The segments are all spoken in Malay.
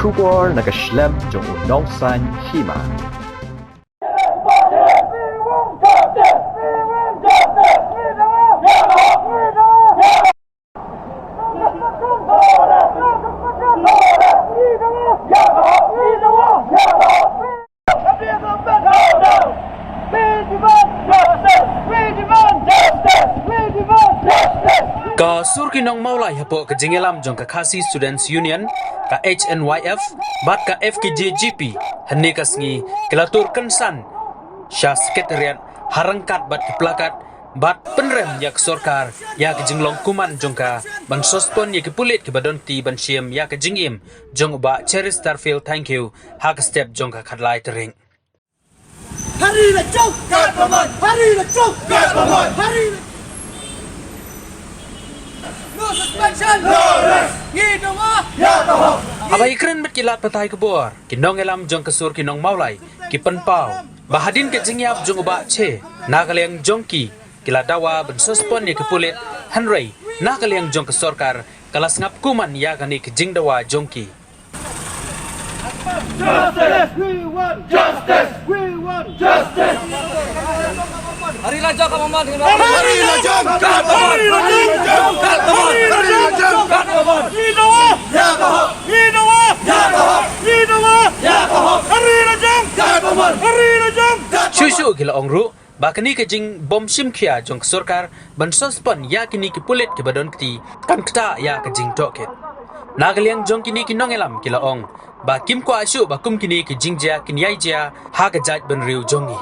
Kubor nakaslem jong unongsan hima. Ka surkinong maulay hapo ka jingelam jong ka Khasi Students Union ka HNYF bat ka FKJGP hani kasngi kelatur kensan sya sekretariat harangkat bat plakat bat penrem yak sorkar ya ka jinglong kuman jong ka ban sospon ya ke pulit ke badonti ban siem ya ka jingim jong ba Cherry Starfield thank you ha ka step jong ka khadlai tering Hari la chok government hari la chok government hari No suspension! No rest! Ngidong ya toh! Abai keren bet kilat patai kebor kinong elam jong kesur kinong maulai ki penpau bahadin ke jingyap jong ba che nakaleng jongki kilat dawa ben sospon ya ke pulit hanrei nakaleng jong ke sorkar kalas ngap kuman ya kani ke jing dawa jongki Justice! We want justice! We want justice! Hari la chok government! Hari la chok government! Hari la chok government! Hari la chok government! Ngidong ya toh! Ngidong ya toh! Ngidong ya toh! Hari la chok government! Hari la chok Shushu kila ongru bakani ke jing bom simkia jong ke sorkar ban sospon ya kini ke pulit ke badon kti kan kta ya ke jing toket nakaleng jong kini kinong elam kila ong ba kim ko asyu ba kum kini ke jingja kinyai ja ha ka jaj ben riu jongi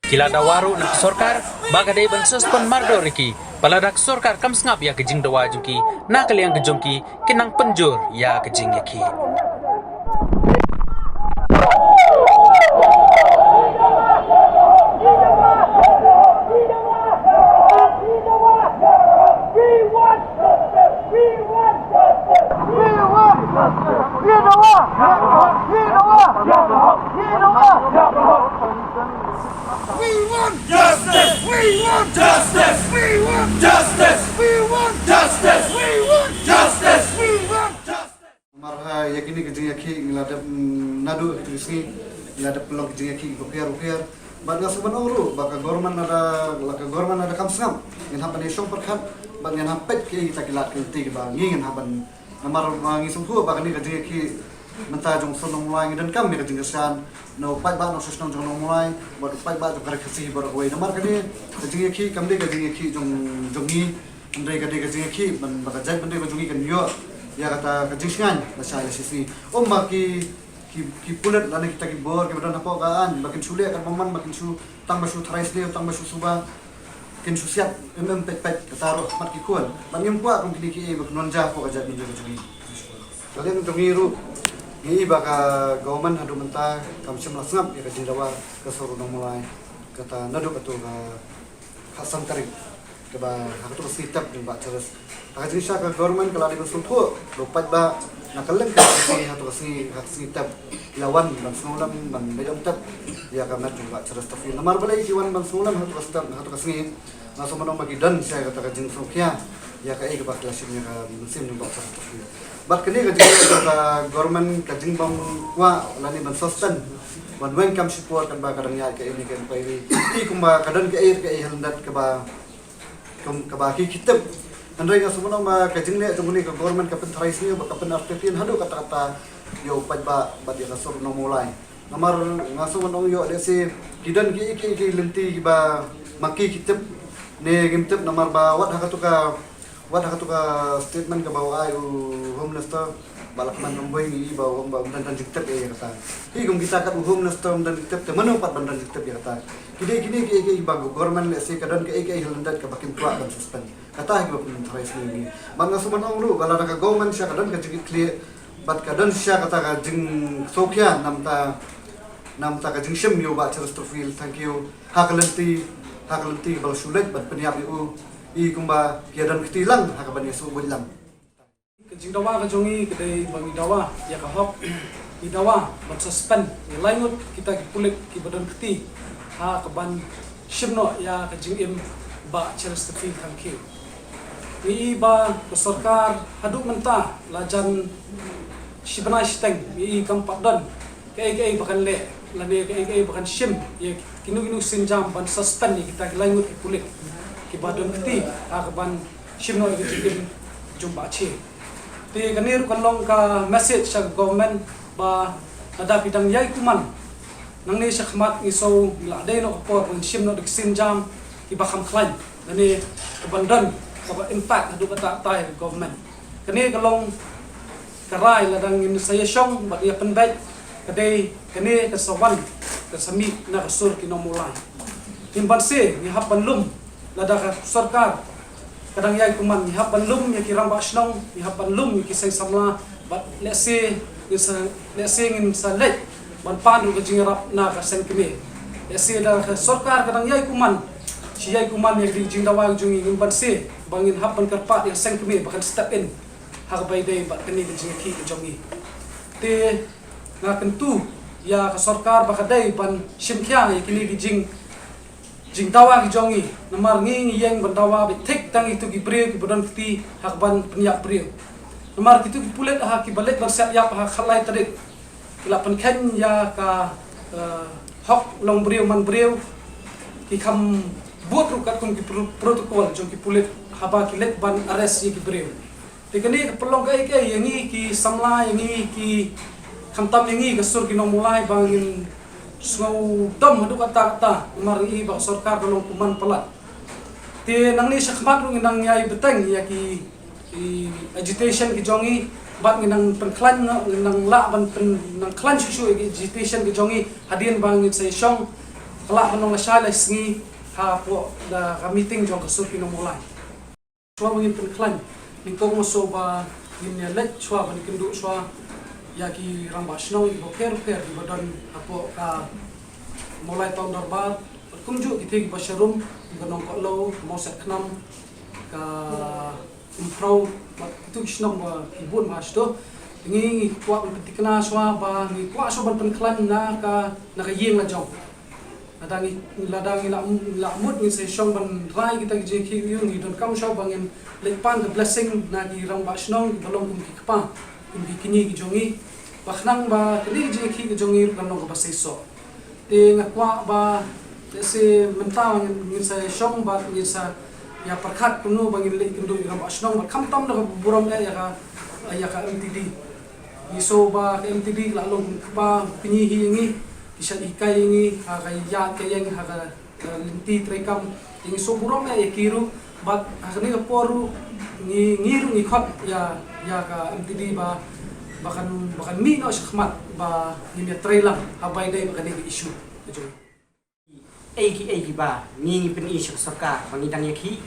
kila dawaru nak sorkar baga dei ban sospon mardo riki paladak sorkar kam sngap ya ke jing dawa jungki nakaleng ke jongki kinang penjur ya ke jing yaki yakini kejeng yaki ngeladap nadu kisi ngeladap pelong kejeng yaki rupiah bak ngasuk menuru baka gorman ada kamsam ngin hapan esong perkat bak ngin hapet ki takilat kinti bak ngin hapan namar ngisung hu bak ni kejeng yaki menta jong sonong mulai dan kam ni kejeng kesan no pai ba no susnong jong mulai bak pai ba jong kasi bar wei namar kani kejeng yaki kam de kejeng yaki jongi ndai kejeng yaki ban baka jai bende jongi kan yo ya kata kejisngan bahasa sisi maki ki pulet lana kita ki bor ki badan apa kaan makin sulit kan paman makin su tang basu trais dia tang basu suba kin su siap pet kataruh mat ki kuan bangim puak kung kini ki bak nonja ko aja ni jongi kalian jongi ru ni baka government hadu menta kam sim lasngap ya kajin dawa ke soru mulai kata nadu katu hasan tarik ke ba hatu sitap ni ba terus Agak jenis ke government kalau ada bersuntuk, lupat ba nakaleng ke sini atau sini tab lawan ban senulam ban bejong tab ya kami juga cerdas tapi nomor balai jiwan ban senulam atau kesini langsung menong bagi dan saya kata kajing sukia ya kai ke bak kelasnya ke musim juga cerdas tapi bat kini kajing ke government kajing bang wa lani ban sustain ban wen kam support kan ba kadang ya ke ini kan pa ini kumba kadang ke air hendak ke ba kitab Andai nga sumunong mga kajing niya itong ka government kapin trais niya kapin artifian hado kata-kata yo pad ba dia kasur no mulai namar nga sumunong yo ada si kidan ki lenti ba maki kitip ne gimtip namar ba wat hakatuka statement ka bawa ayo homeless to balak man nomboy ni ba dan jiktep ya kata higum kita kat homeless to dan jiktep te manopat dan jiktep ya kata kini ki ba government le si kadan ke hilandat ka bakin tua dan suspend kata hiba pun trais ni bang sumanong lu kalau ada government siya kadan ka jigit clear bat kadan siya kata ka jing sokya namta ka jing shim yo ba cheres trofil thank you hakalenti bal sulet bat peniap yu i kumba kiadan ketilang hakaban yesu bulang jing dawa ka jongi kedai bagi dawa ya ka hok di dawa ban suspend ni lainut kita kulit ki badan keti ha ka ban shimno ya ka jing im ba cheres tepi thank you ni ba sarkar haduk menta lajan shibna shteng ni kampat dan kai bakan le lane kai bakan shim ya kinu sinjam ban suspend ni kita lainut ki kulit ki badan keti ha ka ban shimno ki jing jumpa chi ti kanir kolong ka message sa government ba ada bidang yai kuman nang ni sakmat iso la dai no por pun shim no dik sinjam ibakam klan ni kebandan ka impact adu kata tai government kani kolong karai ladang in saya syong ba dia penbait kadai kani ka sawan ka sami na kasur kinomulai timban se ni hapan lum lada ka sarkar kadang yai kuman ni hapan lum ya kirang ba snong ni hapan lum ki sai samla but let's say ngin sa lek ban panu ka jingrap na ka sen kini let's say da sarkar kadang yai kuman si yai kuman ya di jingdawa jungi ngin ban se bangin hapan karpa ya sen kini bakan step in ha bai dai ba kini ka jingki ka jongi te nga kentu ya ka sarkar ba kadai ban simkhya ya kini di jing tawa ki jongi namar ngi yang bandawa be tek tang itu ki bre ki bodan kiti hak ban penyak bre namar kitu ki pulet ha ki balik ban set yap ha khalai tarik kila pen khen ya ka hok long bre man bre ki kham buat rukat kum ki protokol jong ki pulet haba ki let ban arrest ki bre tekani pelong kai yangi ki samla yangi ki khamtam yangi ka sur ki nomulai bangin so dom hadu kata mari ba sarkar dolong kuman pelat te nang ni sakmat lu nang yai beteng ya ki agitation ki jongi bat nang penklan nang la ban pen nang klan susu ki agitation ki jongi hadin bangin sai syong la banong la shala sngi ha po da ka meeting jong ka supi no mulai so bangin penklan ningkong so ba yin ya let chwa ban kindu chwa ya ki ramba snow ibo ker di badan apo ka mulai tahun darbar kumju kita ki basharum ganong ko mau set knam ka improve itu snow ba ibun mas to ngi kwa petikna swa ba ngi kwa so ban penklan na ka yeng la jong adang ladang la mut ngi se shong ban rai kita ki ki yu ngi don kam sho bangin lepan the blessing na ki ramba snow balong kum ki kpa kini ki jongi baknang ba kini je ki jongi kanong ka basaiso te ngakwa ba se mentang ngin sa shong ba ngin sa ya perkhat kuno bangin le kindu ram asnong ba khamtam na buram ya ka MTD iso ba ka MTD lalong ba kini hingi isa ikai ngi ha ka ya ka yang ha ka linti trekam ingi so buram ya kiru ba akni ka poru ngiru ngi khot ya ka MTD ba bahkan mino sakmat ba ni trailang habay day ba kanang issue Egi ba ngi pen issue sarkar pangidang yakhi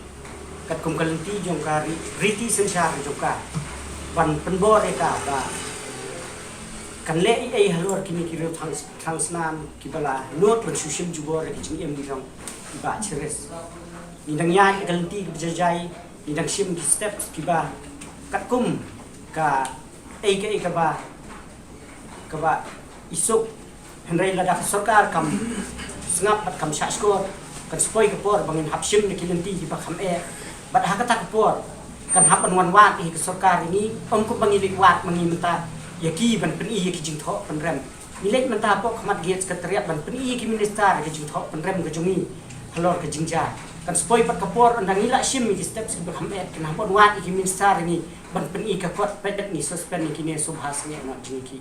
kat kum kalanti jong ka riti sensar jong ka ban penbor ka ba kan le ai halor kini kiro transnan kibala not ban sushim jubor ki jing em dirong ba cheres nidang yan kalanti bijajai nidang sim ki steps kiba kat kum ka ka ba isuk hendrai lada sarkar kam snap bat kam shashkor kan spoi ka por bangin hapsim ni kilanti ki ba kam bat hakata ka por kan hapan wan wat ki sarkar ini ko bangilik wat mangimta yaki ban pen ki jing tho pen rem milek menta pok khamat giat ka teriak ban pen ki minister ki jing tho pen rem ka jungi halor ka jingja kan spoi pat ka por andang ila sim ki steps ki ba kam kan hapan wat ki minister ini ban pen ka kot pedet ni suspend ni kini subhas ni na jingi